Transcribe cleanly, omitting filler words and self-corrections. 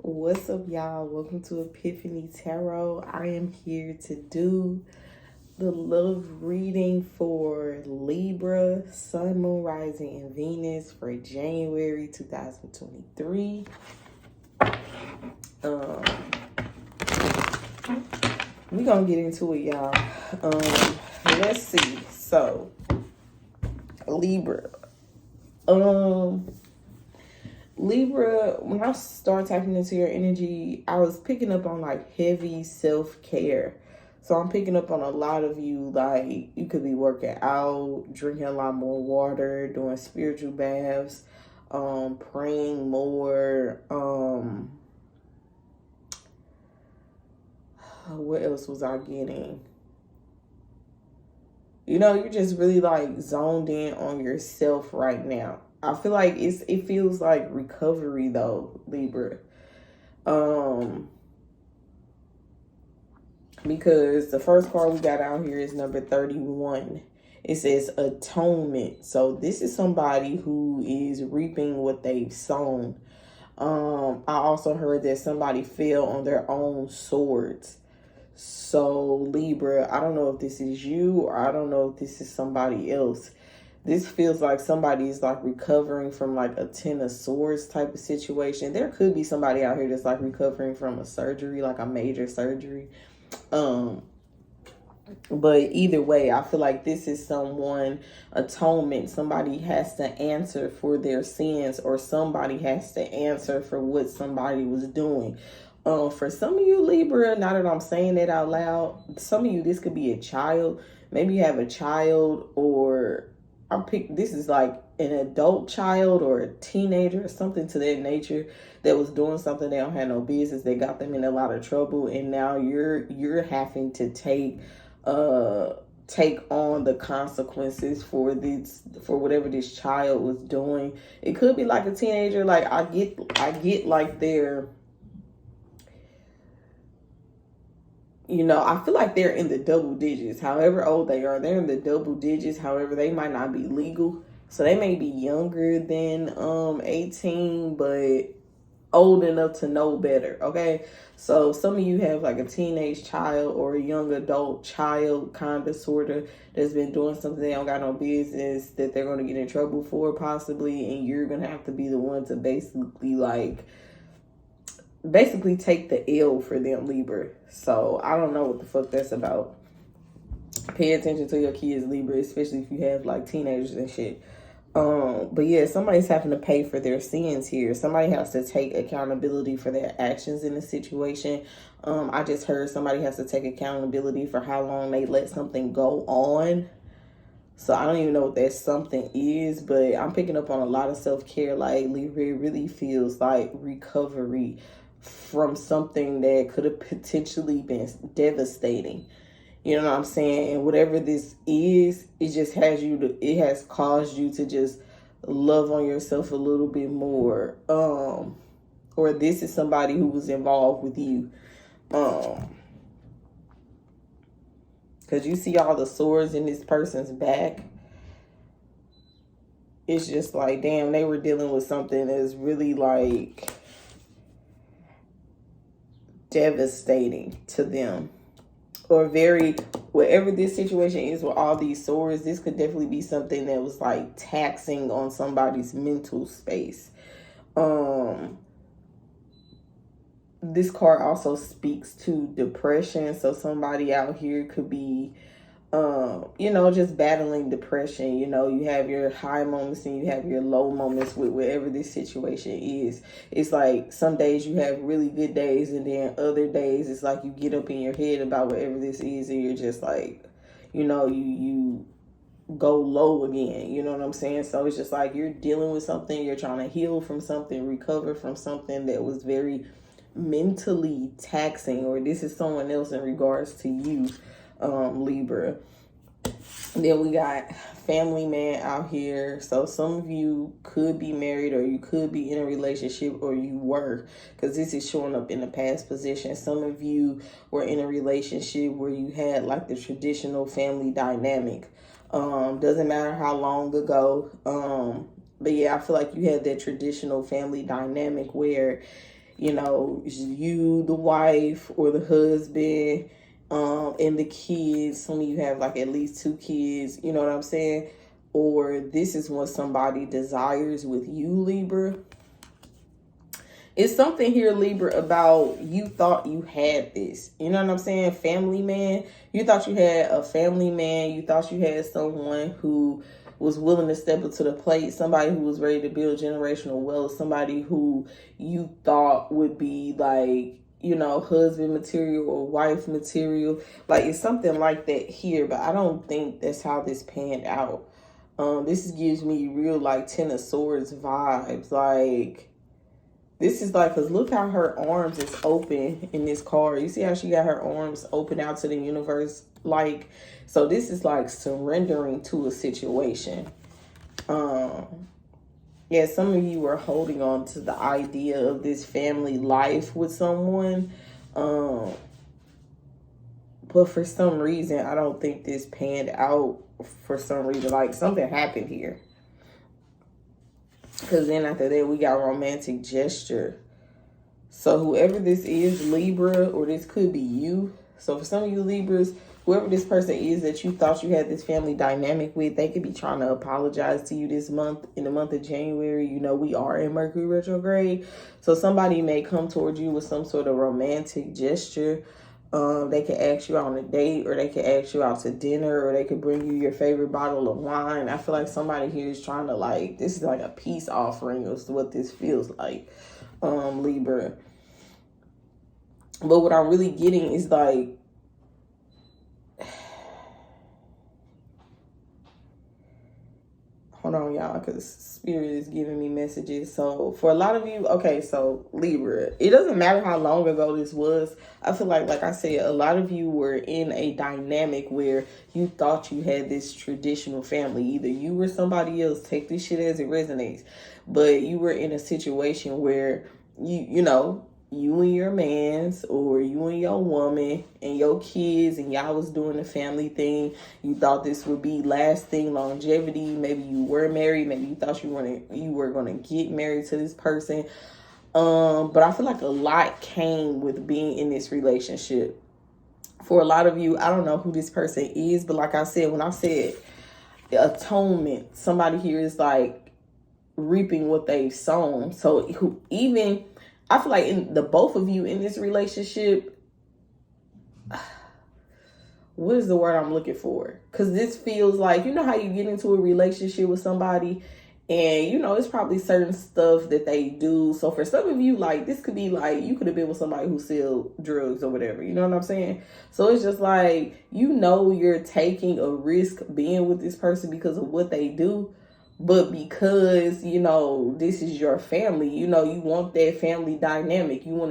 What's up, y'all? Welcome to Epiphany Tarot. I am here to do the love reading for Libra, Sun, Moon, Rising, and Venus for January 2023. We're gonna get into it, y'all. Let's see. So, Libra. Libra, when I start tapping into your energy, I was picking up on like heavy self-care. So I'm picking up on a lot of you, like you could be working out, drinking a lot more water, doing spiritual baths, praying more. What else was I getting? You know, you're just really like zoned in on yourself right now. I feel like it feels like recovery though, Libra. Because the first card we got out here is number 31. It says atonement. So this is somebody who is reaping what they've sown. I also heard that somebody fell on their own swords. So Libra, I don't know if this is you or I don't know if this is somebody else. This feels like somebody is like recovering from like a 10 of swords type of situation. There could be somebody out here that's like recovering from a surgery, like a major surgery. But either way, I feel like this is someone, atonement. Somebody has to answer for their sins, or somebody has to answer for what somebody was doing. For some of you, Libra, now that I'm saying it out loud, some of you, this could be a child. Maybe you have a child, or this is like an adult child or a teenager or something to that nature that was doing something they don't have no business. They got them in a lot of trouble, and now you're having to take on the consequences for whatever this child was doing. It could be like a teenager. Like I get like they're, you know, I feel like they're in the double digits. However old they are, they're in the double digits. However, they might not be legal. So they may be younger than 18, but old enough to know better. Okay. So some of you have like a teenage child or a young adult child, kind of, sort of, that's been doing something they don't got no business, that they're going to get in trouble for possibly. And you're going to have to be the one to basically take the L for them, Libra. So I don't know what the fuck that's about. Pay attention to your kids, Libra, especially if you have like teenagers and shit. But yeah, somebody's having to pay for their sins here. Somebody has to take accountability for their actions in the situation. I just heard somebody has to take accountability for how long they let something go on. So I don't even know what that something is, but I'm picking up on a lot of self-care. Like Libra, it really feels like recovery from something that could have potentially been devastating. You know what I'm saying? And whatever this is, it just it has caused you to just love on yourself a little bit more. Or this is somebody who was involved with you. Because you see all the swords in this person's back. It's just like, damn, they were dealing with something that's really like devastating to them. Or whatever this situation is with all these swords, this could definitely be something that was like taxing on somebody's mental space. This card also speaks to depression. So somebody out here could be, just battling depression. You know, you have your high moments and you have your low moments with whatever this situation is. It's like some days you have really good days, and then other days it's like you get up in your head about whatever this is, and you're just like, you go low again. You know what I'm saying? So it's just like you're dealing with something, you're trying to heal from something, recover from something that was very mentally taxing, or this is someone else in regards to you, Libra. Then we got family man out here. So some of you could be married, or you could be in a relationship, or you were, because this is showing up in the past position. Some of you were in a relationship where you had like the traditional family dynamic. Doesn't matter how long ago. But yeah, I feel like you had that traditional family dynamic where you know, you, the wife or the husband, and the kids. Some of you have like at least 2 kids, you know what I'm saying? Or this is what somebody desires with you, Libra. It's something here, Libra, about you thought you had this. You know what I'm saying? Family man. You thought you had a family man. You thought you had someone who was willing to step up to the plate. Somebody who was ready to build generational wealth. Somebody who you thought would be like, you know, husband material or wife material. Like, it's something like that here. But I don't think that's how this panned out. This gives me real, like, Ten of Swords vibes. Like, this is like, because look how her arms is open in this card. You see how she got her arms open out to the universe? Like, so this is like surrendering to a situation. Yeah, some of you are holding on to the idea of this family life with someone. But for some reason, I don't think this panned out for some reason. Like, something happened here. Because then after that, we got romantic gesture. So whoever this is, Libra, or this could be you. So for some of you Libras, whoever this person is that you thought you had this family dynamic with, they could be trying to apologize to you this month, in the month of January. You know, we are in Mercury retrograde. So somebody may come towards you with some sort of romantic gesture. They could ask you out on a date, or they could ask you out to dinner, or they could bring you your favorite bottle of wine. I feel like somebody here is trying to, like, this is like a peace offering is what this feels like, Libra. But what I'm really getting is like, hold on, y'all, because Spirit is giving me messages. So for a lot of you, okay, so Libra, it doesn't matter how long ago this was. I feel like I said, a lot of you were in a dynamic where you thought you had this traditional family. Either you or somebody else, take this shit as it resonates. But you were in a situation where you know, you and your mans, or you and your woman and your kids, and y'all was doing the family thing. You thought this would be lasting longevity. Maybe you were married. Maybe you thought you were gonna get married to this person. But I feel like a lot came with being in this relationship. For a lot of you, I don't know who this person is, but like I said, when I said atonement, somebody here is like reaping what they've sown. So even I feel like in the both of you in this relationship, what is the word I'm looking for? Because this feels like, you know how you get into a relationship with somebody and, you know, it's probably certain stuff that they do. So for some of you, like, this could be like, you could have been with somebody who sells drugs or whatever. You know what I'm saying? So it's just like, you know, you're taking a risk being with this person because of what they do. But because, you know, this is your family, you know, you want that family dynamic. You want to